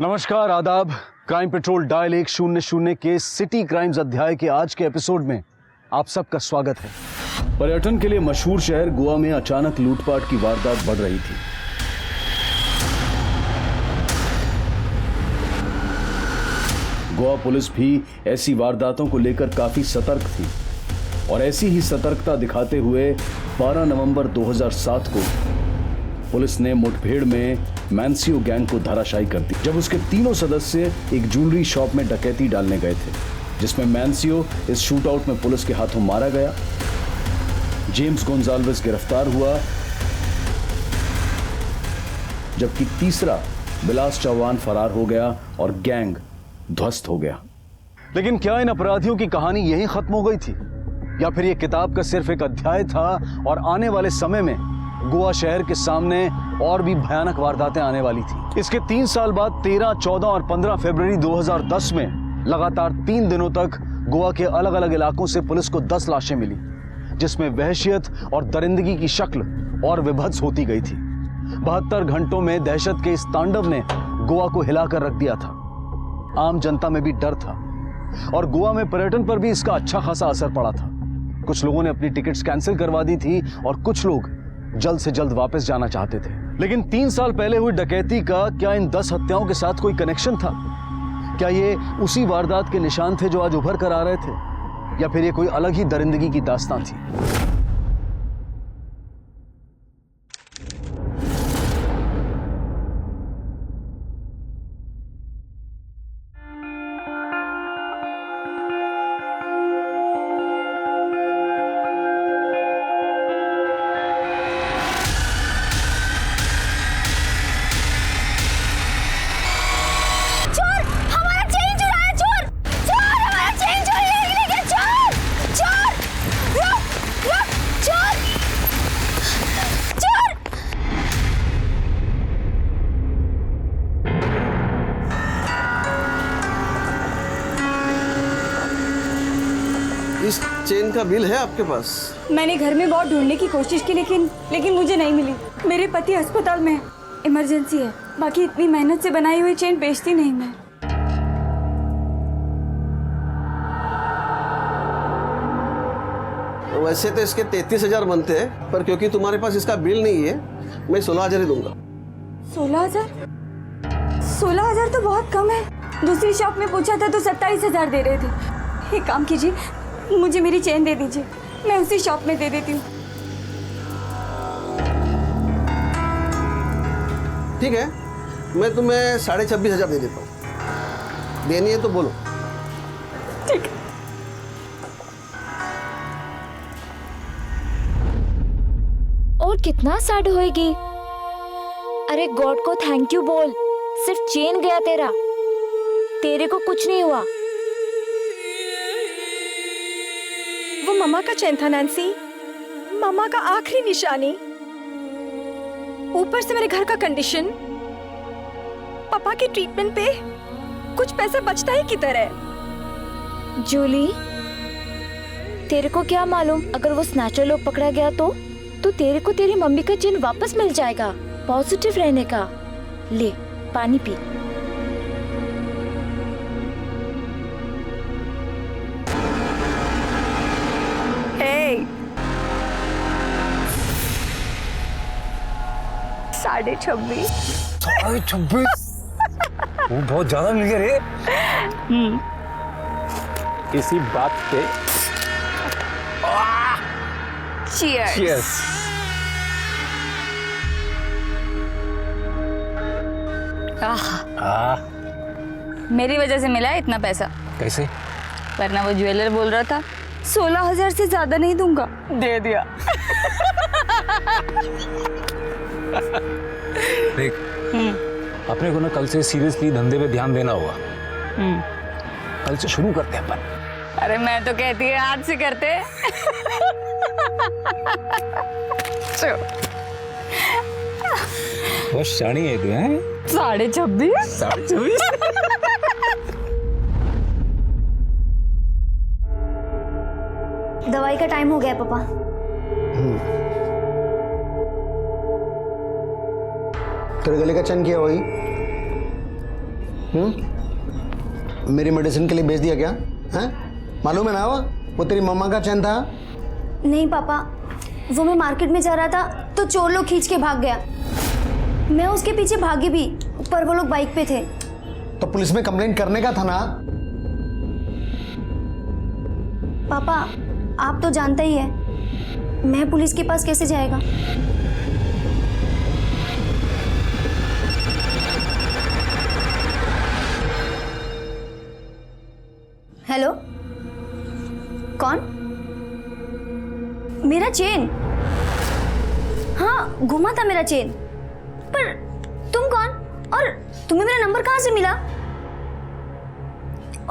नमस्कार, आदाब। Crime petrol dial 100 के सिटी क्राइम्स अध्याय के आज के एपिसोड में आप सबका स्वागत है। पर्यटन के लिए मशहूर शहर गोवा में अचानक लूटपाट की वारदात बढ़ रही थी। गोवा पुलिस भी ऐसी वारदातों को लेकर काफी सतर्क थी और ऐसी ही सतर्कता दिखाते हुए 12 नवंबर 2007 को पुलिस ने मुठभेड़ में मैंसियो गैंग को धराशायी कर दी, जब उसके तीनों सदस्य एक ज्वेलरी शॉप में डकैती डालने गए थे, जिसमें मैंसियो इस शूटआउट में पुलिस के हाथों मारा गया। जेम्स गोंजाल्वेस गिरफ्तार हुआ, जबकि तीसरा बिलास चौहान फरार हो गया और गैंग ध्वस्त हो गया। लेकिन क्या इन अपराधियों की कहानी यहीं खत्म हो गई थी, या फिर यह किताब का सिर्फ एक अध्याय था और आने वाले समय में गोवा शहर के सामने और भी भयानक वारदातें आने वाली थी। इसके 3 साल बाद 13, 14 और 15 फरवरी 2010 में लगातार 3 दिनों तक गोवा के अलग अलग इलाकों से पुलिस को 10 लाशें मिली, जिसमें वहशियत और दरिंदगी की शक्ल और विभत्स होती गई थी। 72 घंटों में दहशत के इस तांडव ने गोवा को हिलाकर रख दिया था। आम जनता में भी डर था और गोवा में पर्यटन पर भी इसका अच्छा खासा असर पड़ा था। कुछ लोगों ने अपनी टिकट्स कैंसिल करवा दी थी और कुछ लोग जल्द से जल्द वापस जाना चाहते थे। लेकिन 3 साल पहले हुई डकैती का क्या इन 10 हत्याओं के साथ कोई कनेक्शन था? क्या ये उसी वारदात के निशान थे जो आज उभर कर आ रहे थे, या फिर ये कोई अलग ही दरिंदगी की दास्तां थी? इस चेन का बिल है आपके पास? मैंने घर में बहुत ढूंढने की कोशिश की, लेकिन मुझे नहीं मिली। मेरे पति अस्पताल में, इमरजेंसी है। बाकी इतनी मेहनत से बनाई हुई चेन बेचती नहीं मैं। वैसे तो इसके 33,000 बनते हैं, पर क्योंकि तुम्हारे पास इसका बिल नहीं है, मैं 16,000 ही दूंगा। 16,000? 16,000 तो बहुत कम है। दूसरी शॉप में पूछा था तो 27,000 दे रहे थे। एक काम कीजिए, मुझे मेरी चेन दे दीजिए, मैं उसी शॉप में दे देती हूँ। ठीक है, मैं तुम्हें 26,500 दे देता हूँ। देनी है तो बोलो। ठीक है। और कितना सैड होएगी? अरे गॉड को थैंक यू बोल, सिर्फ चेन गया तेरा, तेरे को कुछ नहीं हुआ। वो मम्मा का चैन था नैन्सी, मम्मा का आखिरी निशानी। ऊपर से मेरे घर का कंडीशन, पापा के ट्रीटमेंट पे कुछ पैसा बचता ही किधर है। जूली, तेरे को क्या मालूम, अगर वो स्नैचर लोग पकड़ा गया तो तेरे को तेरी मम्मी का चेन वापस मिल जाएगा। पॉजिटिव रहने का। ले पानी पी। Hey! 26.5। 26? वो बहुत ज्यादा मिल गया रे। इसी बात पे Cheers! Cheers! मेरी वजह से मिला है इतना पैसा, कैसे? वरना वो ज्वेलर बोल रहा था 16,000 से ज्यादा नहीं दूंगा। दे दिया। देख, अपने को ना कल से सीरियसली धंधे पे ध्यान देना होगा। कल से शुरू करते हैं अपन। अरे मैं तो कहती है आज से करते। बहुत शानी है तू, हैं? 26.5? 26? दवाई का टाइम हो गया पापा। तेरे गले का चैन किया वही? मेरी मेडिसिन के लिए भेज दिया क्या? हैं? मालूम है ना वो तेरी मम्मा का चैन था। नहीं पापा, वो मैं मार्केट में जा रहा था तो चोर लोग खींच के भाग गया। मैं उसके पीछे भागी भी, पर वो लोग बाइक पे थे। तो पुलिस में कंप्लेंट करने का था ना। पापा आप तो जानते ही है, मैं पुलिस के पास कैसे जाएगा। हेलो, कौन? मेरा चेन? हाँ, घुमा था मेरा चेन। पर तुम कौन और तुम्हें मेरा नंबर कहाँ से मिला?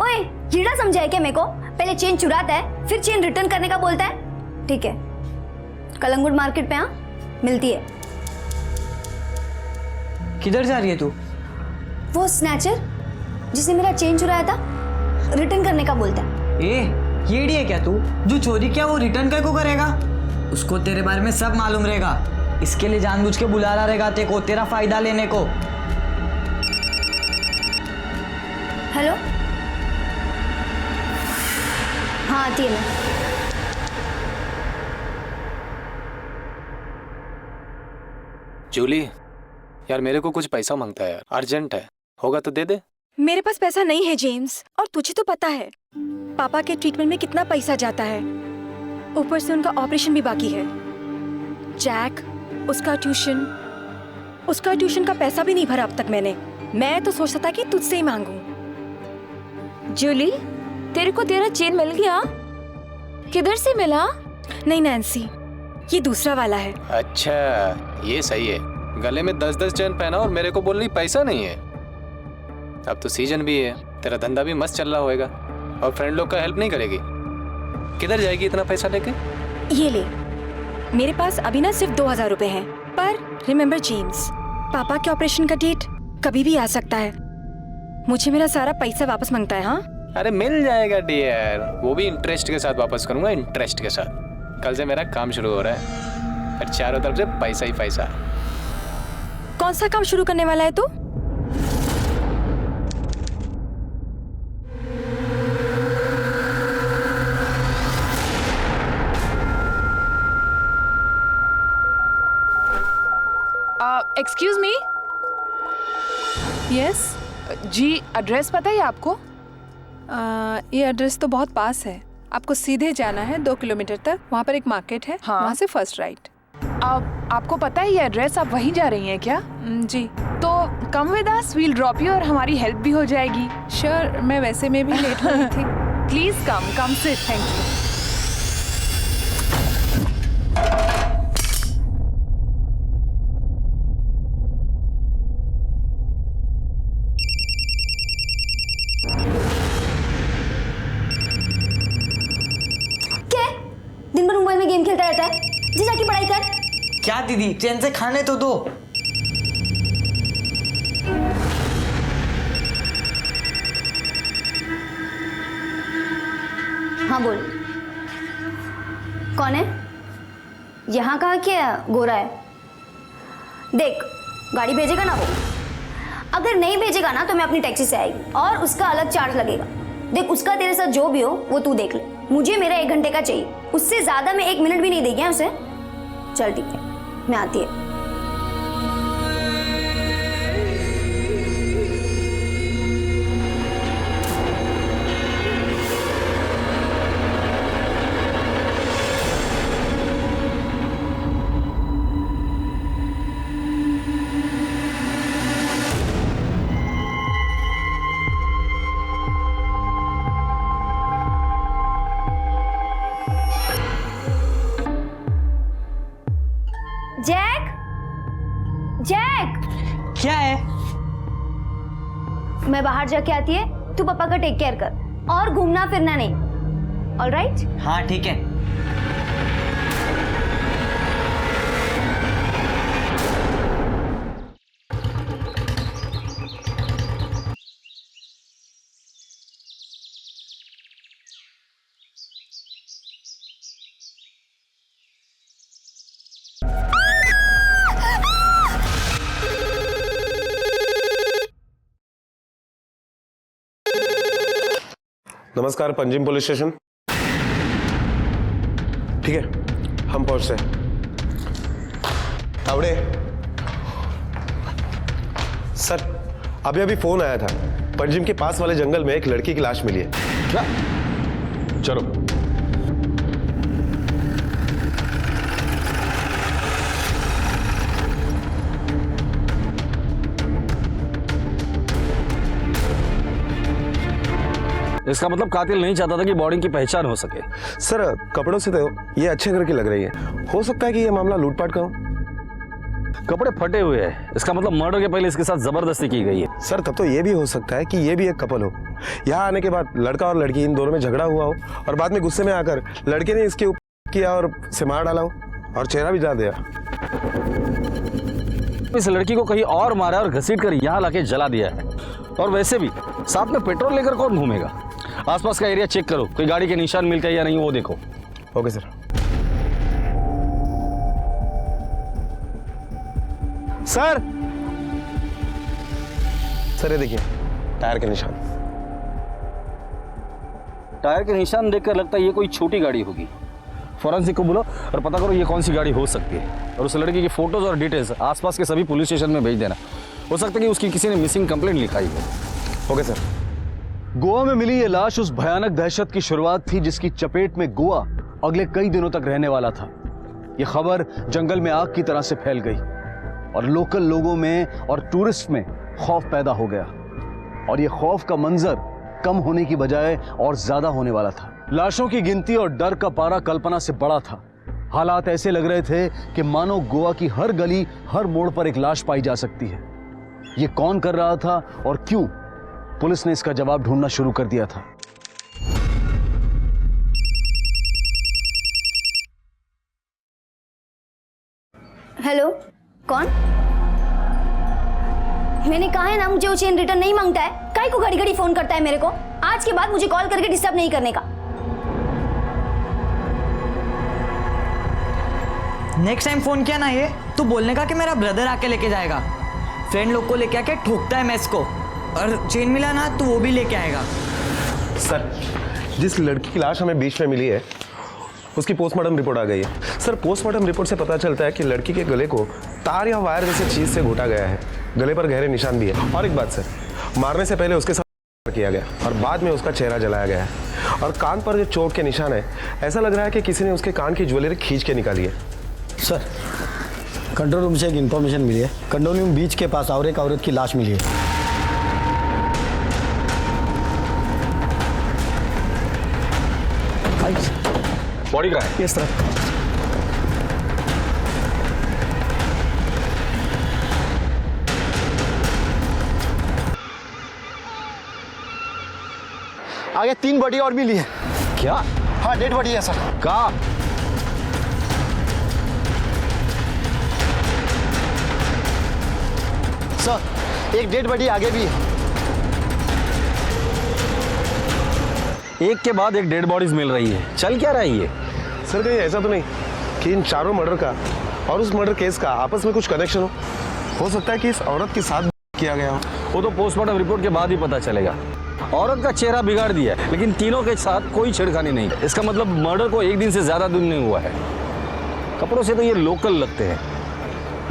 ओए, कीड़ा समझा है क्या मेरे को? पहले चेन चुराता है, फिर चेन रिटर्न करने का बोलता है। ठीक है, कलंगुट मार्केट पे मिलती है। किधर जा रही है तू? वो स्नैचर जिसने मेरा चेन चुराया था, रिटर्न करने का बोलता है। येड़ी है क्या तू? जो चोरी किया वो रिटर्न कर को करेगा? उसको तेरे बारे में सब मालूम रहेगा, इसके लिए जानबूझ के बुला रहा रहेगा तेरे को, तेरा फायदा लेने को। हेलो, हाँ आती है मैं। जूली, यार मेरे को कुछ पैसा मांगता है यार, अर्जेंट है, होगा तो दे दे। मेरे पास पैसा नहीं है जेम्स, और तुझे तो पता है पापा के ट्रीटमेंट में कितना पैसा जाता है। ऊपर से उनका ऑपरेशन भी बाकी है। जैक, उसका ट्यूशन का पैसा भी नहीं भरा अब तक मैंने। मैं तो सोचता था कि तुझसे ही मांगूं। जूली, तेरे को तेरा चेन मिल गया? किधर से मिला? नहीं नैन्सी, ये दूसरा वाला है। अच्छा, ये सही है। गले में 10-10 चेन पहना और मेरे को बोल रही पैसा नहीं है। अब तो सीजन भी है, तेरा धंधा भी मस्त चल रहा होएगा, और फ्रेंड लोग का हेल्प नहीं करेगी। किधर जाएगी इतना पैसा लेके? ये ले, मेरे पास अभी ना सिर्फ 2000 रुपए हैं। पर रिमेम्बर जेम्स, पापा के ऑपरेशन का डेट कभी भी आ सकता है। मुझे मेरा सारा पैसा वापस मांगता है। हाँ, अरे मिल जाएगा डियर, वो भी इंटरेस्ट के साथ वापस करूंगा, इंटरेस्ट के साथ। कल से मेरा काम शुरू हो रहा है, और चारों तरफ से पैसा ही पैसा। कौन सा काम शुरू करने वाला है तू? Excuse me. यस जी, एड्रेस पता है आपको? ये एड्रेस तो बहुत पास है। आपको सीधे जाना है 2 किलोमीटर तक, वहाँ पर एक मार्केट है। हाँ। वहाँ से फर्स्ट राइट। आपको पता है ये एड्रेस? आप वहीं जा रही हैं क्या? जी तो come with us, we'll drop you और हमारी हेल्प भी हो जाएगी। श्योर, मैं वैसे में भी लेट हो रही थी। Please come sit. Thank you. दिन भर मोबाइल में गेम खेलता रहता है, जी जाके पढ़ाई कर। क्या दीदी, चैन से खाने तो दो। हाँ बोल, कौन है? यहाँ कहाँ क्या गोरा है? देख, गाड़ी भेजेगा ना वो? अगर नहीं भेजेगा ना तो मैं अपनी टैक्सी से आएगी, और उसका अलग चार्ज लगेगा। देख, उसका तेरे साथ जो भी हो वो तू देख ले। मुझे मेरा 1 घंटे का चाहिए, उससे ज्यादा मैं 1 मिनट भी नहीं देगी उसे। चल ठीक है, मैं आती है। जैक, जैक, क्या है? मैं बाहर जाके आती है, तू पापा का टेक केयर कर, और घूमना फिरना नहीं। ऑलराइट? हाँ ठीक है। नमस्कार पंजिम पुलिस स्टेशन। ठीक है, हम पहुंचते हैं। तावड़े, सर अभी अभी फोन आया था, पंजिम के पास वाले जंगल में एक लड़की की लाश मिली है। क्या? चलो। इसका मतलब कातिल नहीं चाहता था कि बॉडी की पहचान हो सके। सर कपड़ों से तो ये अच्छे घर की लग रही है, हो सकता है कि ये मामला लूटपाट का हो। कपड़े फटे हुए हैं, इसका मतलब मर्डर के पहले इसके साथ जबरदस्ती की गई है। सर तब तो ये भी हो सकता है कि ये भी एक कपल हो। यहाँ आने के बाद लड़का और लड़की इन दोनों में झगड़ा हुआ हो और बाद में गुस्से में आकर लड़के ने इसके ऊपर किया और से मार डाला हो और चेहरा भी जला दिया। इस लड़की को कहीं और मारा और घसीट कर यहाँ लाके जला दिया है। और वैसे भी साथ में पेट्रोल लेकर कौन घूमेगा? आसपास का एरिया चेक करो, कोई गाड़ी के निशान मिलते हैं या नहीं वो देखो। Okay sir. सर सर ये देखिए टायर के निशान। टायर के निशान देखकर लगता है ये कोई छोटी गाड़ी होगी। फॉरेंसिक को बोलो और पता करो ये कौन सी गाड़ी हो सकती है, और उस लड़की की फोटोज और डिटेल्स आसपास के सभी पुलिस स्टेशन में भेज देना। हो सकता है कि उसकी किसी ने मिसिंग कंप्लेंट लिखाई हो। Okay sir. गोवा में मिली ये लाश उस भयानक दहशत की शुरुआत थी जिसकी चपेट में गोवा अगले कई दिनों तक रहने वाला था। ये खबर जंगल में आग की तरह से फैल गई और लोकल लोगों में और टूरिस्ट में खौफ पैदा हो गया, और ये खौफ का मंजर कम होने की बजाय और ज्यादा होने वाला था। लाशों की गिनती और डर का पारा कल्पना से बड़ा था। हालात ऐसे लग रहे थे कि मानो गोवा की हर गली हर मोड़ पर एक लाश पाई जा सकती है। ये कौन कर रहा था और क्यों? पुलिस ने इसका जवाब ढूंढना शुरू कर दिया था। हेलो, कौन? मैंने कहा है ना मुझे वो चेन रिटर्न नहीं मांगता है। काहे को घड़ी घड़ी फोन करता है मेरे को? आज के बाद मुझे कॉल करके डिस्टर्ब नहीं करने का। नेक्स्ट टाइम फोन किया ना ये तो बोलने का कि मेरा ब्रदर आके लेके जाएगा। फ्रेंड लोग को लेके आके ठोकता है मैस को, और चेन मिला ना तो वो भी लेके आएगा। सर जिस लड़की की लाश हमें बीच में मिली है उसकी पोस्टमार्टम रिपोर्ट आ गई है। सर पोस्टमार्टम रिपोर्ट से पता चलता है कि लड़की के गले को तार या वायर जैसी चीज से घोटा गया है। गले पर गहरे निशान भी है। और एक बात सर, मारने से पहले उसके साथ किया गया और बाद में उसका चेहरा जलाया गया है। और कान पर जो चोट के निशान है, ऐसा लग रहा है कि किसी ने उसके कान की ज्वेलरी खींच के निकाली है। सर कंट्रोल रूम से एक इन्फॉर्मेशन मिली है। कंट्रोल रूम बीच के पास और एक औरत की लाश मिली है। बॉडी कहाँ है? इस तरफ। आगे 3 बॉडी और मिली है। क्या? हाँ डेड बॉडी है सर। कहाँ? सर एक डेड बॉडी आगे भी है। एक के बाद एक डेड बॉडीज मिल रही है। चल क्या रही है? सर कहीं ऐसा तो नहीं कि इन चारों मर्डर का और उस मर्डर केस का आपस में कुछ कनेक्शन हो सकता है कि इस औरत के साथ किया गया हो। वो तो पोस्टमार्टम रिपोर्ट के बाद ही पता चलेगा। औरत का चेहरा बिगाड़ दिया है, लेकिन तीनों के साथ कोई छेड़खानी नहीं। इसका मतलब मर्डर को एक दिन से ज्यादा दिन नहीं हुआ है। कपड़ों से तो ये लोकल लगते हैं।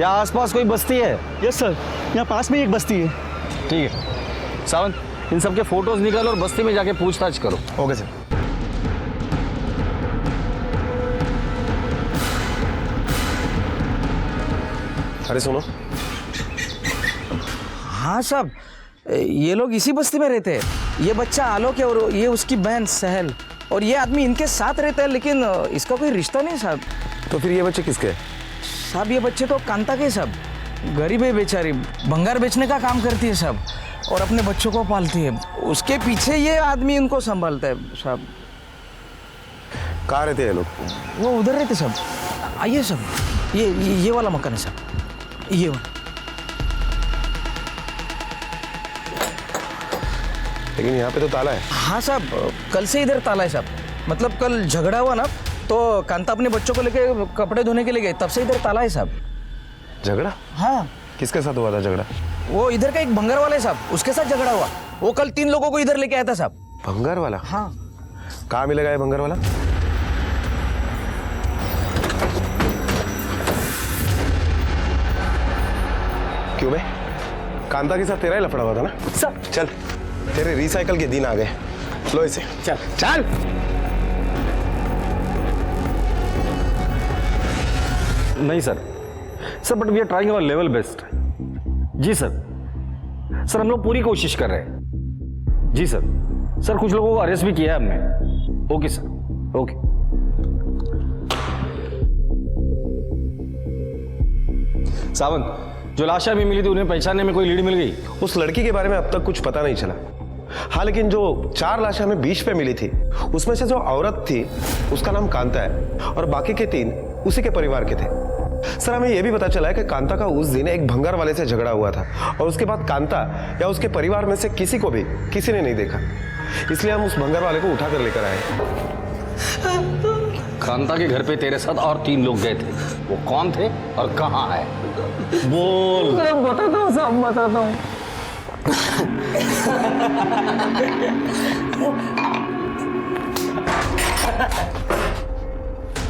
या आसपास कोई बस्ती है? यस सर, यहाँ पास में एक बस्ती है। ठीक है सावंत, इन सबके फोटोज निकालो और बस्ती में जाके पूछताछ करो। Okay sir. अरे सुनो। हाँ साहब, ये लोग इसी बस्ती में रहते हैं। ये बच्चा आलोक है और ये उसकी बहन सहल, और ये आदमी इनके साथ रहता है, लेकिन इसका कोई रिश्ता नहीं साहब। तो फिर ये बच्चे किसके? साहब ये बच्चे तो कांता के साहब। गरीब है बेचारी, भंगार बेचने का काम करती है साहब, और अपने बच्चों को पालती है। उसके पीछे ये आदमी इनको संभालता है साहब। कहाँ रहते हैं लोग? वो उधर रहते साहब। आइए साहब, ये वाला मकान है साहब, ये वाला। लेकिन यहाँ पे तो ताला है। हाँ साहब, कल से इधर ताला है साहब। मतलब कल झगड़ा हुआ ना, तो कांता अपने बच्चों को लेके कपड़े धोने के लिए गए, तब से इधर ताला है साहब। झगड़ा? हाँ। किसके साथ हुआ था झगड़ा? वो इधर का एक भंगार वाला है साहब, उसके साथ झगड़ा हुआ। वो कल 3 लोगों को इधर लेके आया था साहब। भंगार वाला? हाँ। कहाँ मिलेगा ये भंगार वाला? क्यों बे? कांता के साथ तेरा ही लफड़ा हुआ था ना? सर चल, तेरे रिसाइकल के दिन आ गए। लो इसे। चल चल। नहीं sir, sir but we are trying our level best. जी सर, सर हम लोग पूरी कोशिश कर रहे हैं। जी सर, सर कुछ लोगों को अरेस्ट भी किया है हमने। Okay sir, okay. सावंत, जो लाश अभी मिली थी उन्हें पहचानने में कोई लीड मिल गई? उस लड़की के बारे में अब तक कुछ पता नहीं चला। हाँ, लेकिन जो 4 लाशें हमें बीच पे मिली थी उसमें से जो औरत थी उसका नाम कांता है और बाकी के 3 उसी के परिवार के थे। सर हमें यह भी पता चला है कि कांता का उस दिन एक भंगार वाले से झगड़ा हुआ था और उसके बाद कांता या उसके परिवार में से किसी को भी किसी ने नहीं देखा, इसलिए हम उस भंगार वाले को उठा कर लेकर आए। कांता के घर पे तेरे साथ और 3 लोग गए थे, वो कौन थे और कहाँ है? बोल। बताता हूँ साहब, बताता हूँ।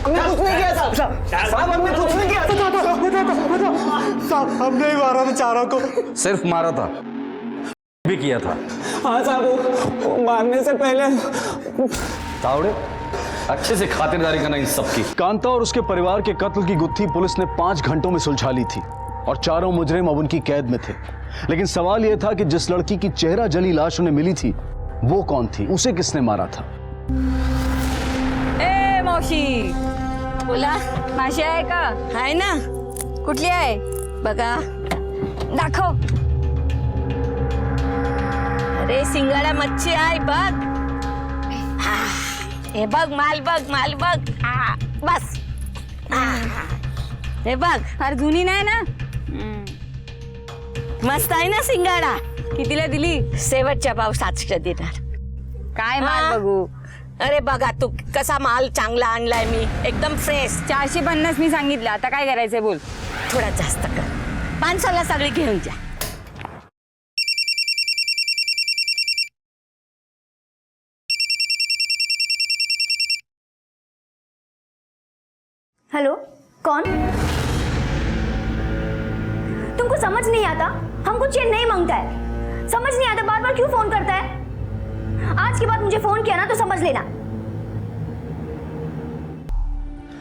हमने कुछ नहीं किया साहब। साहब हमने कुछ नहीं किया। साहब हमने ही मारा बेचारों को। सिर्फ मारा था भी किया था? हाँ साहब, वो मारने से पहले। तावड़े, अच्छे से खातिरदारी करना इन सबकी। कांता और उसके परिवार के कत्ल की गुत्थी पुलिस ने 5 घंटों में सुलझा ली थी और चारों मुजरिम अब उनकी कैद में थे। लेकिन सवाल यह था कि जिस लड़की की चेहरा जली लाश उन्हें मिली थी वो कौन थी, उसे किसने मारा था? ए मावशी, बोला माशी आहे का? आहे ना. कुठली आहे बघा, दाखव. अरे सिंगाडा मच्छी आहे बघ. हे बघ, माल बघ, माल बघ. बस. हे बघ, फार जुनी नाही ना? मस्त आहे ना सिंगाडा. कितीला दिली? शेवटच्या भाव 700 देणार. काय माल बघू? अरे बघा तू कसा माल चांगला आणलाय मी, एकदम फ्रेश. 450 मी सांगितलं, आता काय करायचंय बोल. थोडा जास्त कर. 500ला सगळी घेऊन जा. हेलो, कौन? तुमको समझ नहीं आता? हमको चेन नहीं मांगता है। समझ नहीं आता बार बार क्यों फोन करता है? आज के बाद मुझे फोन किया ना तो समझ लेना।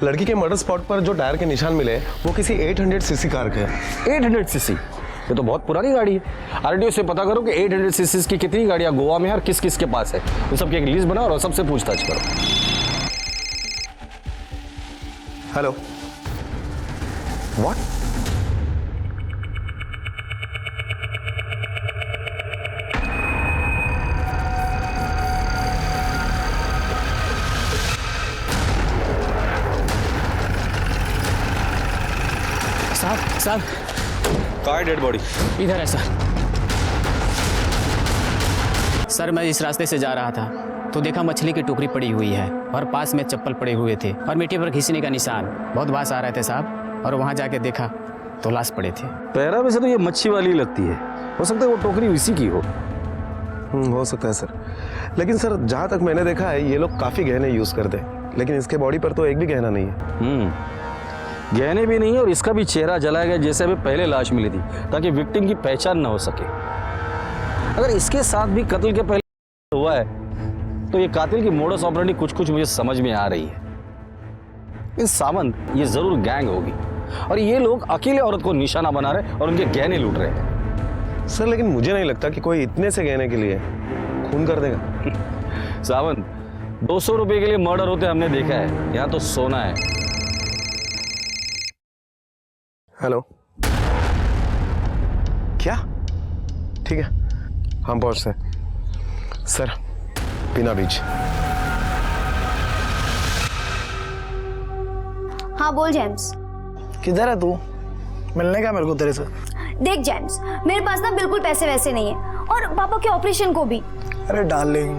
लड़की के मर्डर स्पॉट पर जो टायर के निशान मिले वो किसी 800 सीसी कार के हैं। 800 सीसी? ये तो बहुत पुरानी गाड़ी है। आरटीओ से पता करो कि 800 सीसी की कितनी गाड़ियां गोवा में है और किस किस के पास है। तो सबकी एक लिस्ट बनाओ और सबसे पूछताछ करो। Hello, what? साहब, कहाँ है डेड बॉडी? इधर है सर, मैं इस रास्ते से जा रहा था तो देखा मछली की टोकरी पड़ी हुई है और पास में चप्पल पड़े हुए थे और मिट्टी पर घिसने का निशान। बहुत बास आ रहे थे साहब, और वहाँ जाके देखा तो लाश पड़े थे। पैरा में से तो ये मच्छी वाली लगती है, हो सकता है वो टोकरी उसी की हो। हो सकता है सर, लेकिन सर जहाँ तक मैंने देखा है ये लोग काफ़ी गहने यूज़ करते हैं, लेकिन इसके बॉडी पर तो एक भी गहना नहीं है। गहने भी नहीं है और इसका भी चेहरा जलाया गया जैसे अभी पहले लाश मिली थी, ताकि विक्टिम की पहचान ना हो सके। अगर इसके साथ भी कत्ल के पहले हुआ है तो ये कातिल की मोडस ऑपरेंडी कुछ कुछ मुझे समझ में आ रही है। इस सावंत, ये जरूर गैंग होगी और ये लोग अकेले औरत को निशाना बना रहे और उनके गहने लूट रहे हैं। सर लेकिन मुझे नहीं लगता कि कोई इतने से गहने के लिए खून कर देगा। सावंत, 200 रुपए के लिए मर्डर होते हमने देखा है, यहाँ तो सोना है। हेलो, क्या? ठीक है, हम पहुंचते हैं। सर, बिना बीच। हाँ बोल जेम्स। किधर है तू? मिलने का मेरे को तेरे से। देख जेम्स, मेरे पास ना बिल्कुल पैसे वैसे नहीं है, और पापा के ऑपरेशन को भी। अरे डार्लिंग,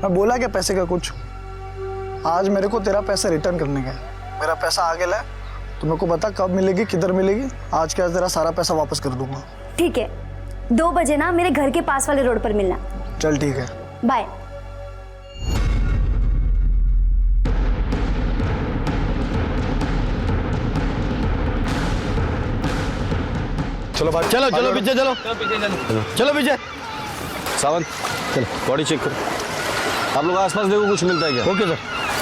मैं बोला क्या पैसे का कुछ? आज मेरे को तेरा पैसा रिटर्न करने का है। मेरा पैसा आगे ला, तो मेरे को बता कब मिलेगी, किधर मिलेगी। आज के आज तेरा सारा पैसा वापस कर दूंगा। ठीक है, 2 बजे ना मेरे घर के पास वाले रोड पर मिलना। चल ठीक है, बाय। चलो भाई, चलो चलो पीछे चलो चलो पीछे। सावंत चलो बॉडी चेक करो, आप लोग आसपास देखो कुछ मिलता है क्या। ओके सर,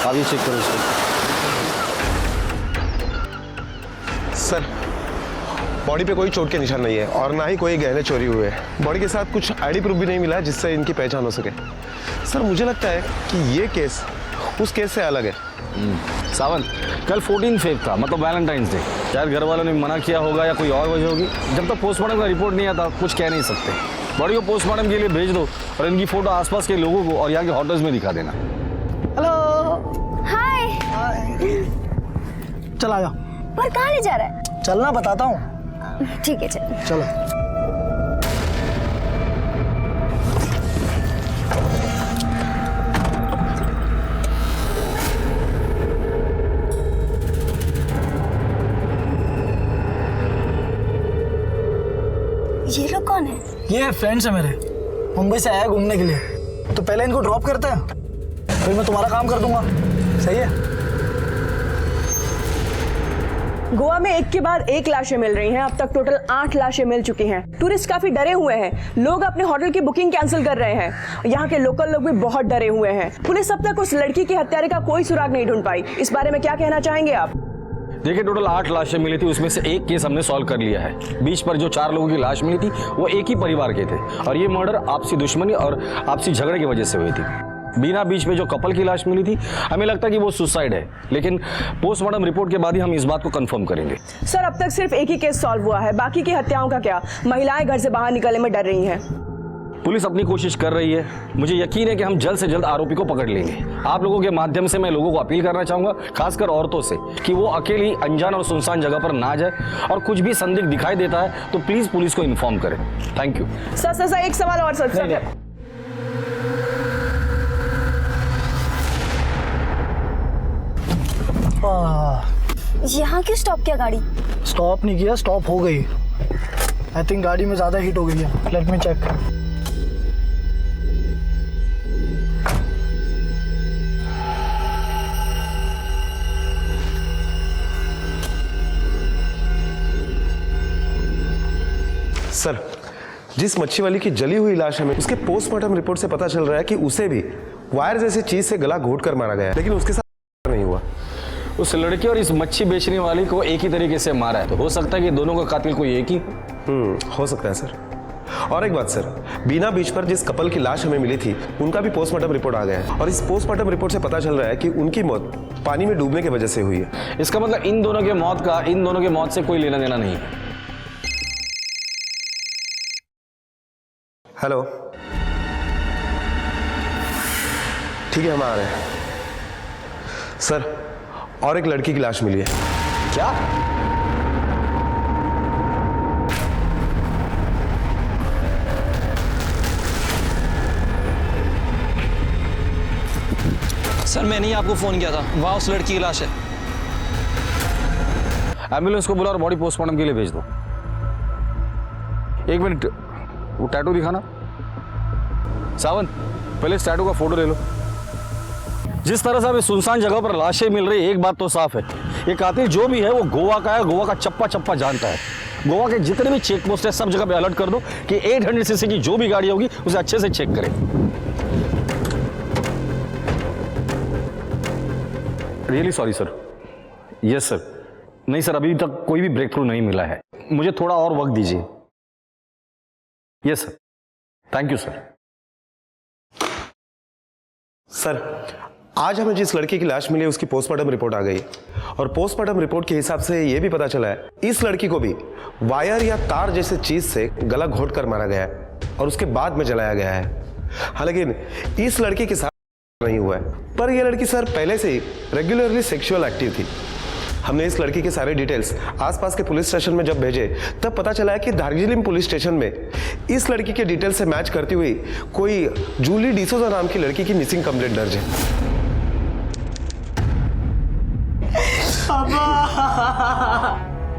आप ये चेक करो इसको। सर बॉडी पे कोई चोट के निशान नहीं है और ना ही कोई गहने चोरी हुए हैं। बॉडी के साथ कुछ आईडी प्रूफ भी नहीं मिला है जिससे इनकी पहचान हो सके। सर मुझे लगता है कि ये केस उस केस से अलग है। सावंत कल 14 फेब था, मतलब वैलेंटाइंस डे। शायद घर वालों ने मना किया होगा या कोई और वजह होगी। जब तक पोस्टमार्टम का रिपोर्ट नहीं आता कुछ कह नहीं सकते। बॉडी को पोस्टमार्टम के लिए भेज दो और इनकी फोटो आसपास के लोगों को और यहाँ के होटल्स में दिखा देना। हेलो। हाय। चल आ जाओ। पर कहाँ ले जा रहा है? चलना बताता हूँ। ठीक है चल। चलो। ये लोग कौन है? ये फ्रेंड्स है मेरे, मुंबई से आया घूमने के लिए। तो पहले इनको ड्रॉप करते हैं, फिर मैं तुम्हारा काम कर दूंगा। सही है? गोवा में एक के बाद एक लाशें मिल रही हैं। अब तक टोटल 8 लाशें मिल चुकी हैं। टूरिस्ट काफी डरे हुए हैं, लोग अपने होटल की बुकिंग कैंसिल कर रहे हैं। यहाँ के लोकल लोग भी बहुत डरे हुए हैं। पुलिस अब तक उस लड़की के हत्यारे का कोई सुराग नहीं ढूंढ पाई। इस बारे में क्या कहना चाहेंगे आप? देखिए टोटल 8 लाशें मिली थी, उसमें से एक केस हमने सॉल्व कर लिया है। बीच पर जो 4 लोगों की लाश मिली थी वो एक ही परिवार के थे और ये मर्डर आपसी दुश्मनी और आपसी झगड़े की वजह से हुई थी। बीना बीच में जो कपल की लाश मिली थी हमें लगता है कि वो सुसाइड है, लेकिन पोस्टमार्टम रिपोर्ट के बाद ही हम इस बात को कंफर्म करेंगे। सर अब तक सिर्फ एक ही केस सॉल्व हुआ है, बाकी की हत्याओं का क्या? महिलाएं घर से बाहर निकलने में डर रही हैं। पुलिस अपनी कोशिश कर रही है, मुझे यकीन है कि हम जल्द से जल्द आरोपी को पकड़ लेंगे। आप लोगों के माध्यम से मैं लोगों को अपील करना चाहूंगा, खासकर औरतों से, कि वो अकेली अनजान और सुनसान जगह पर ना जाए और कुछ भी संदिग्ध दिखाई देता है तो प्लीज पुलिस को इन्फॉर्म करें। Thank you. सर एक सवाल और सर। यहाँ क्यों स्टॉप किया गाड़ी? स्टॉप नहीं किया, स्टॉप हो गई। आई थिंक गाड़ी में ज्यादा हीट हो गई है। Let me check. सर जिस मच्छी वाली की जली हुई लाश है, उसके पोस्टमार्टम रिपोर्ट से पता चल रहा है कि उसे भी वायर जैसी चीज से गला घोट कर मारा गया, लेकिन उसके साथ नहीं हुआ। उस लड़की और इस मच्छी बेचने वाली को एक ही तरीके से मारा है, तो हो सकता है कि दोनों का कातिल कोई एक ही हो सकता है सर। और एक बात सर, बीना बीच पर जिस कपल की लाश हमें मिली थी उनका भी पोस्टमार्टम रिपोर्ट आ गया है और इस पोस्टमार्टम रिपोर्ट से पता चल रहा है कि उनकी मौत पानी में डूबने की वजह से हुई है। इसका मतलब इन दोनों के मौत से कोई लेना देना नहीं है। हेलो, ठीक है हम आ रहे हैं। सर और एक लड़की की लाश मिली है। क्या? सर मैंने ही आपको फोन किया था, वहां उस लड़की की लाश है। एम्बुलेंस को बुला और बॉडी पोस्टमार्टम के लिए भेज दो। 1 मिनट, वो टैटू दिखाना। सावंत पहले इस टैटू का फोटो ले लो। जिस तरह से हमें सुनसान जगह पर लाशें मिल रही है, एक बात तो साफ है, ये कातिल जो भी है वो गोवा का है, गोवा का चप्पा चप्पा जानता है। गोवा के जितने भी चेक पोस्ट है सब जगह पे अलर्ट कर दो कि 800 सीसी की जो भी गाड़ी होगी उसे अच्छे से चेक करें। Really sorry sir. Yes sir. नहीं सर, अभी तक कोई भी ब्रेक थ्रू नहीं मिला है, मुझे थोड़ा और वक्त दीजिए। Yes sir, thank you sir. Sir आज हमें जिस लड़की की लाश मिली उसकी पोस्टमार्टम रिपोर्ट आ गई और पोस्टमार्टम रिपोर्ट के हिसाब से यह भी पता चला है इस लड़की को भी वायर या तार जैसे चीज से गला घोट कर मारा गया है और उसके बाद में जलाया गया है। हालांकि इस लड़की के साथ नहीं हुआ है, पर यह लड़की सर पहले से ही रेगुलरली सेक्सुअल एक्टिव थी। हमने इस लड़की के सारे डिटेल्स आसपास के पुलिस स्टेशन में जब भेजे तब पता चला है कि दार्जिलिंग पुलिस स्टेशन में इस लड़की के डिटेल्स से मैच करती हुई कोई जूली डिसोजा नाम की लड़की की मिसिंग कंप्लेंट दर्ज है।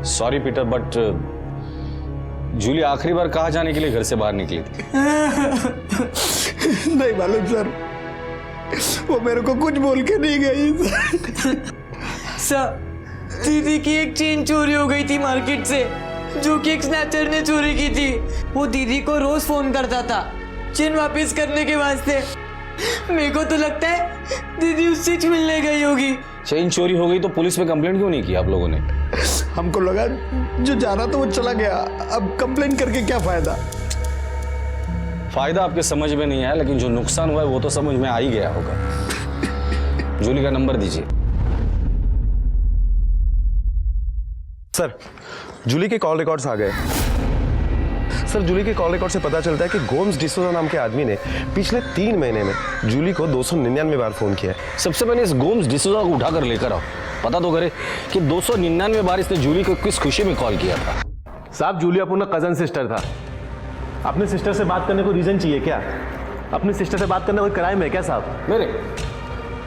सॉरी पीटर, बट जूली आखिरी बार कहाँ जाने के लिए घर से बाहर निकली थी? नहीं मालूम सर, वो मेरे को कुछ बोल के नहीं गई। सर दीदी की एक चेन चोरी हो गई थी मार्केट से, जो कि एक स्नैचर ने चोरी की थी। वो दीदी को रोज फोन करता था चेन वापस करने के वास्ते। मेरे को तो लगता है दीदी उससे मिलने गई होगी। चेन चोरी हो गई तो पुलिस में कंप्लेंट क्यों नहीं की आप लोगों ने? हमको लगा जो जाना तो वो चला गया, अब कंप्लेन करके क्या फायदा। फायदा आपके समझ में नहीं आया, लेकिन जो नुकसान हुआ है वो तो समझ में आ ही गया होगा। जूली का नंबर दीजिए। सर, जूली के कॉल रिकॉर्ड्स आ गए। सर, जूली के कॉल रिकॉर्ड से पता चलता है कि गोम्स डिसोजा नाम के आदमी ने पिछले 3 महीने में जूली को 299 बार फोन किया है। सबसे पहले इस गोम्स डिसोजा को उठाकर लेकर आओ, पता तो करे कि 299 बार इसने जूली को किस खुशी में कॉल किया था। साहब, जूली अपना कजन सिस्टर था। अपने सिस्टर से बात करने को रीजन चाहिए क्या? अपनी सिस्टर से बात करना कोई क्राइम है क्या साहब? मेरे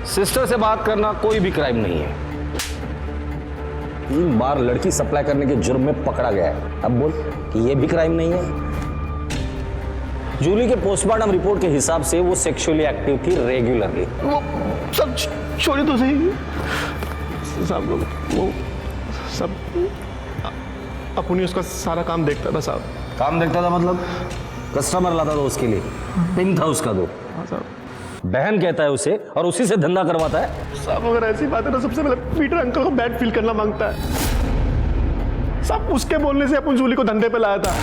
सिस्टर से बात करना कोई भी क्राइम नहीं है। 3 बार लड़की सप्लाई करने के जुर्म में पकड़ा गया है, अब बोल कि ये भी क्राइम नहीं है? जूली के पोस्टमार्टम रिपोर्ट के हिसाब से वो सेक्सुअली एक्टिव थी रेगुलरली। वो सब छोड़े तो सही साहब, वो सब अपनी उसका सारा काम देखता था साहब। काम देखता था मतलब कस्टमर लाता था उसके लिए, पिन था उसका तो। बहन कहता है उसे और उसी से धंधा करवाता है। साहब अगर ऐसी बात है तो सबसे पहले पीटर अंकल को बैड फील करना मांगता है साहब। उसके बोलने से अपन जूली को धंधे पे लाया था।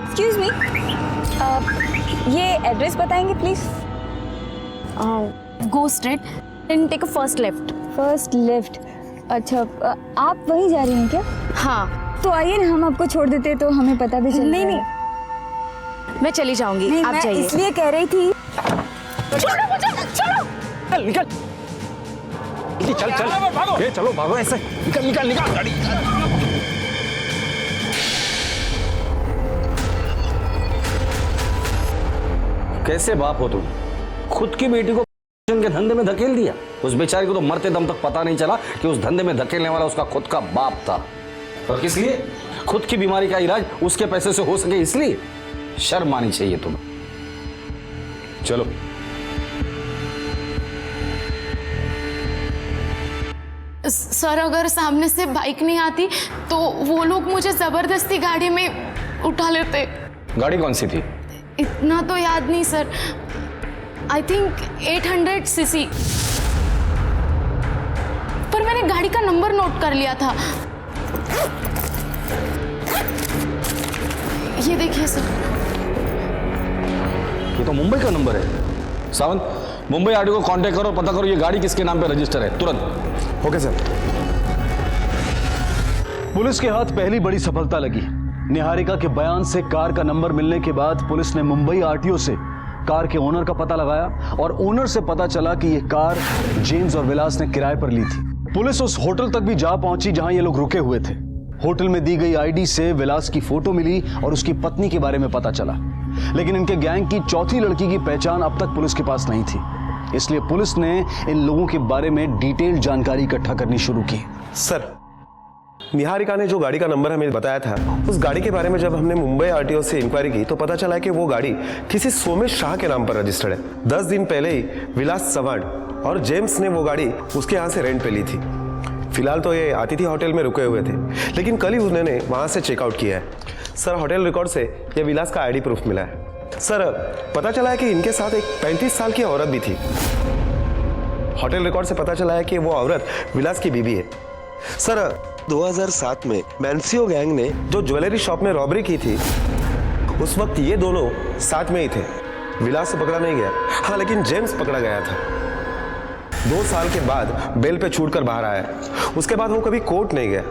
एक्सक्यूज मी, ये एड्रेस बताएंगे please? Go straight and take a first left. First left. अच्छा, आप वहीं जा रही हैं क्या? हाँ। तो आइए ना, हम आपको छोड़ देते तो हमें पता भी चलता। नहीं नहीं, मैं चली जाऊंगी, नहीं, आप मैं जाइए। इसलिए कह रही थी। छोड़ो मुझे, छोड़ो। चल निकल, चल चल, ये चलो भागो ऐसे, निकल निकल निकल गाड़ी। कैसे बाप हो तुम? खुद की बेटी को के धंधे में धकेल दिया। उस बेचारी को तो मरते दम तक पता नहीं चला कि उस धंधे में धकेलने वाला उसका खुद का बाप था। और किस लिए? खुद की बीमारी का इलाज उसके पैसे से हो सके इसलिए। शर्म आनी चाहिए तुम्हें। चलो। सर, अगर सामने से बाइक नहीं आती तो वो लोग मुझे जबरदस्ती गाड़ी में उठा लेते। गाड़ी कौन सी थी? इतना तो याद नहीं सर, आई थिंक 800 सीसी। पर मैंने गाड़ी का नंबर नोट कर लिया था। ये देखिए सर, ये तो मुंबई का नंबर है। सावंत, मुंबई आरटीओ को कांटेक्ट करो, पता करो ये गाड़ी किसके नाम पे रजिस्टर है, तुरंत। Okay sir. पुलिस के हाथ पहली बड़ी सफलता लगी। निहारिका के बयान से कार का नंबर मिलने के बाद पुलिस ने मुंबई आरटीओ से कार के ओनर का पता लगाया और ओनर से पता चला कि यह कार जेम्स और विलास ने किराए पर ली थी। पुलिस उस होटल तक भी जा पहुंची जहां ये लोग रुके हुए थे। होटल में दी गई आईडी से विलास की फोटो मिली और उसकी पत्नी के बारे में पता चला, लेकिन इनके गैंग की चौथी लड़की की पहचान अब तक पुलिस के पास नहीं थी। इसलिए पुलिस ने इन लोगों के बारे में डिटेल जानकारी इकट्ठा करनी शुरू की। सर, निहारिका ने जो गाड़ी का नंबर हमें बताया था, उस गाड़ी के बारे में जब हमने मुंबई आरटीओ से इंक्वायरी की तो पता चला कि वो गाड़ी किसी सोमेश शाह के नाम पर रजिस्टर्ड है। 10 दिन पहले ही विलास चव्हाण और जेम्स ने वो गाड़ी उसके यहाँ से रेंट पे ली थी। फिलहाल तो ये अतिथि होटल में रुके हुए थे, लेकिन कल ही उन्होंने वहाँ से चेकआउट किया है। सर, होटल रिकॉर्ड से ये विलास का आईडी प्रूफ मिला है। सर, पता चला है कि इनके साथ एक 35 साल की औरत भी थी। होटल रिकॉर्ड से पता चला है कि वो औरत विलास की बीवी है। सर, 2007 में मैंसियो गैंग ने जो ज्वेलरी शॉप में रॉबरी की थी, उस वक्त ये दोनों साथ में ही थे। विलास से पकड़ा नहीं गया, हाँ, लेकिन जेम्स पकड़ा गया था। 2 साल के बाद बेल पे छूटकर बाहर आया। उसके बाद वो कभी कोर्ट नहीं गया।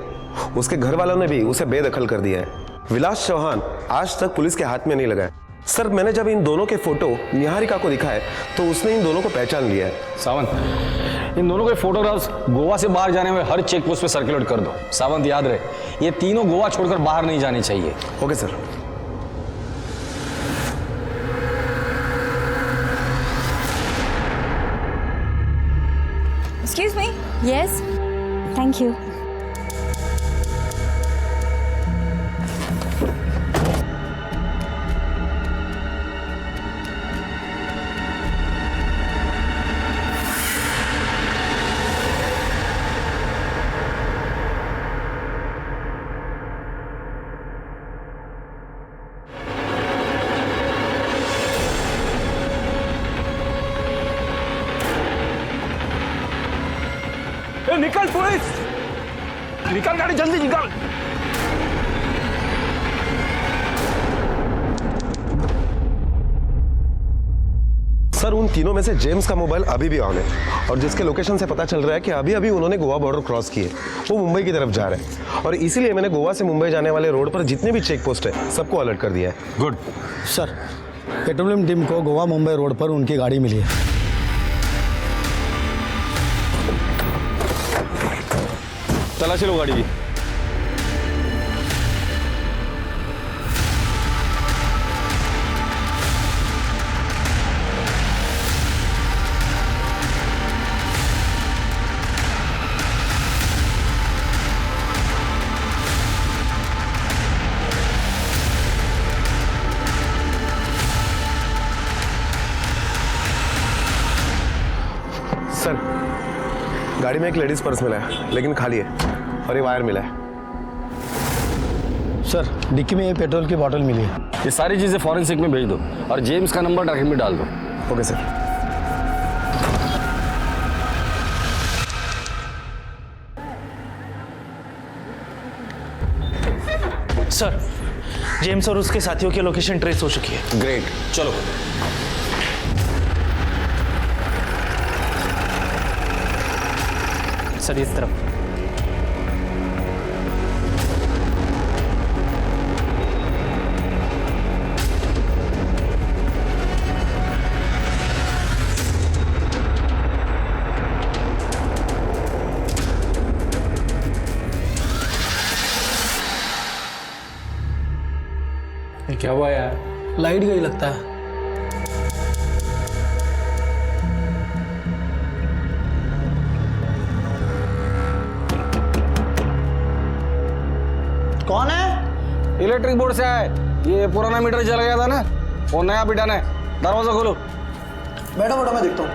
उसके घर वालों ने भी उसे बेदखल कर दिया है। विलास चौहान आज तक पुलिस के हाथ में नहीं लगा है। सर, मैंने जब इन दोनों के फोटो निहारिका को दिखाए तो उसने इन दोनों को पहचान लिया है। सावंत, इन दोनों के फोटोग्राफ्स गोवा से बाहर जाने में हर चेक पोस्ट पे सर्कुलेट कर दो। सावंत, याद रहे, ये तीनों गोवा छोड़कर बाहर नहीं जाने चाहिए। Okay sir. Excuse me. Yes, thank you. निकल पुलिस, निकल गाड़ी जल्दी निकल। सर उन तीनों में से जेम्स का मोबाइल अभी भी ऑन है और जिसके लोकेशन से पता चल रहा है कि अभी अभी उन्होंने गोवा बॉर्डर क्रॉस किए, वो मुंबई की तरफ जा रहे हैं और इसीलिए मैंने गोवा से मुंबई जाने वाले रोड पर जितने भी चेक पोस्ट है सबको अलर्ट कर दिया है। गुड सर, पेट्रोलियम टीम को गोवा मुंबई रोड पर उनकी गाड़ी मिली है। तलाशी लो गाड़ी की। सर गाड़ी में एक लेडीज पर्स मिला है लेकिन खाली है और ये वायर मिला है। सर डिक्की में ये पेट्रोल की बोतल मिली है। ये सारी चीजें फॉरेंसिक में भेज दो और जेम्स का नंबर ट्रैकिंग में डाल दो। Okay sir. सर जेम्स और उसके साथियों की लोकेशन ट्रेस हो चुकी है। ग्रेट, चलो। सर इस तरफ। ये क्या हुआ यार? लाइट गई लगता है। कौन है? इलेक्ट्रिक बोर्ड से आया है। ये पुराना मीटर जल गया था ना, वो नया बिठाना है। दरवाजा खोलो। बैठो बैठो, मैं देखता हूँ।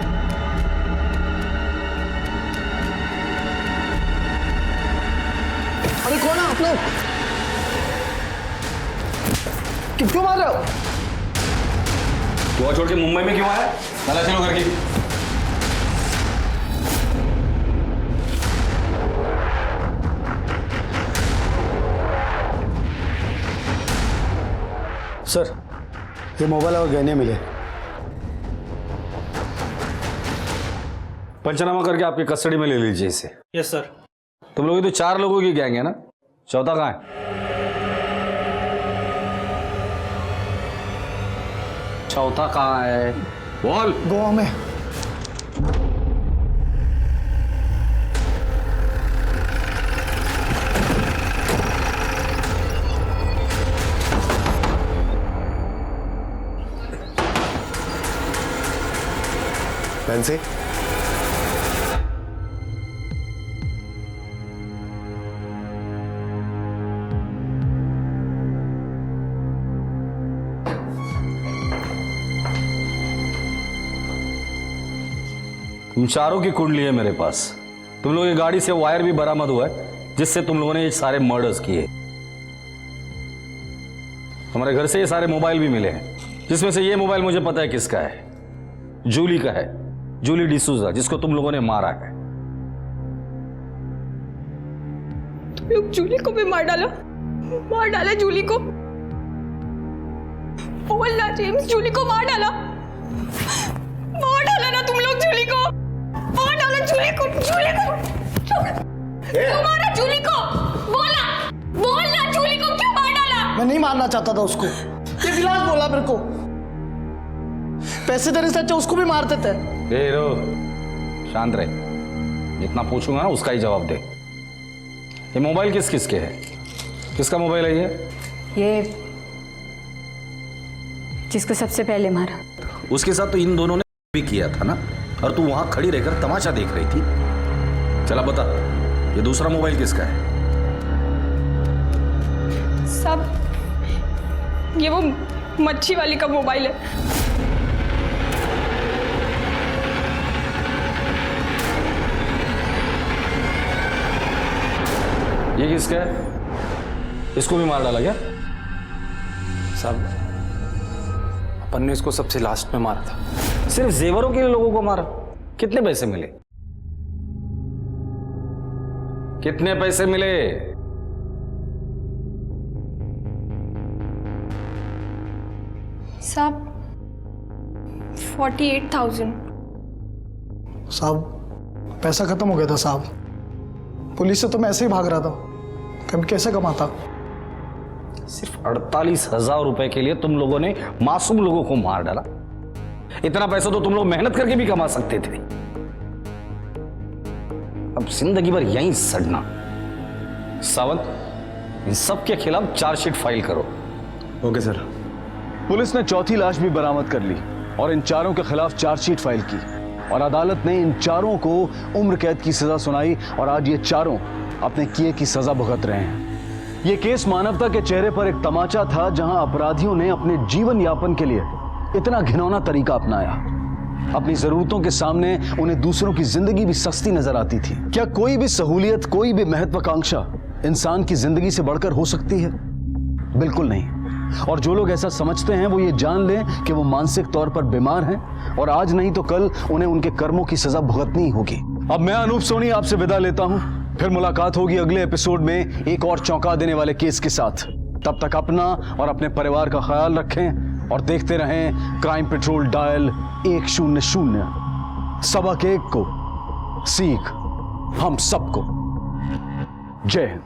अरे कौन है आप लोग? क्यों मार रहे हो? गोवा छोड़ के मुंबई में क्यों आया? तलाशी लो घर की। सर ये मोबाइल और गहने मिले। पंचनामा करके आपकी कस्टडी में ले लीजिए इसे। Yes sir. तुम लोग तो 4 लोगों की गैंग है ना, चौथा कहाँ है? चौथा कहाँ है? बोल। गोवा में। नैन्सी, तुम चारों की कुंडली है मेरे पास। तुम लोगों की गाड़ी से वायर भी बरामद हुआ है जिससे तुम लोगों ने ये सारे मर्डर्स किए। हमारे घर से ये सारे मोबाइल भी मिले हैं, जिसमें से ये मोबाइल मुझे पता है किसका है, जूली का है, जूली डिसूजा, जिसको तुम लोगों ने मारा है। तुम लोग जूली को भी मार डाला जूली को। बोलना जेम्स, जूली को मार डाला ना तुम लोग। जूली को मार डाला, जूली को तुम्हारा जूली को बोलना जूली को क्यों मार डाला? मैं नहीं मारना चाहता था उसको, ये विलास बोला मेरे को। पैसे देने से अच्छा उसको भी मारते थे। रो, शांत रहे। जितना पूछूंगा ना उसका ही जवाब दे। ये मोबाइल किस किस के है? किसका मोबाइल है ये जिसको सबसे पहले मारा। उसके साथ तो इन दोनों ने भी किया था ना, और तू वहां खड़ी रहकर तमाशा देख रही थी। चला बता, ये दूसरा मोबाइल किसका है? सब ये वो मच्छी वाली का मोबाइल है। ये किसका है? इसको भी मार डाला क्या? साहब, अपन ने इसको सबसे लास्ट में मारा था। सिर्फ जेवरों के लिए लोगों को मारा? कितने पैसे मिले? कितने पैसे मिले? साहब 48,000। साहब पैसा खत्म हो गया था साहब, पुलिस से तो मैं ऐसे ही भाग रहा था, कभी कैसे कमाता। सिर्फ 48,000 रुपए के लिए तुम लोगों ने मासूम लोगों को मार डाला। इतना पैसा तो तुम लोग मेहनत करके भी कमा सकते थे। अब जिंदगी भर यहीं सड़ना। सावंत, इन सब के खिलाफ चार्जशीट फाइल करो। Okay sir. पुलिस ने चौथी लाश भी बरामद कर ली और इन चारों के खिलाफ चार्जशीट फाइल की और अदालत ने इन चारों को उम्र कैद की सजा सुनाई और आज ये चारों अपने किए की सजा भुगत रहे हैं। ये केस मानवता के चेहरे पर एक तमाचा था, जहां अपराधियों ने अपने जीवन यापन के लिए इतना घिनौना तरीका अपनाया। अपनी जरूरतों के सामने उन्हें दूसरों की जिंदगी भी सस्ती नजर आती थी। क्या कोई भी सहूलियत, कोई भी महत्वाकांक्षा इंसान की जिंदगी से बढ़कर हो सकती है? बिल्कुल नहीं। और जो लोग ऐसा समझते हैं वो ये जान लें कि वो मानसिक तौर पर बीमार हैं और आज नहीं तो कल उन्हें उनके कर्मों की सजा भुगतनी होगी। अब मैं अनूप सोनी आपसे विदा लेता हूं, फिर मुलाकात होगी अगले एपिसोड में एक और चौंका देने वाले केस के साथ। तब तक अपना और अपने परिवार का ख्याल रखें और देखते रहें क्राइम पेट्रोल डायल 100। सबक एक को, सीख हम सबको। जय हिंद।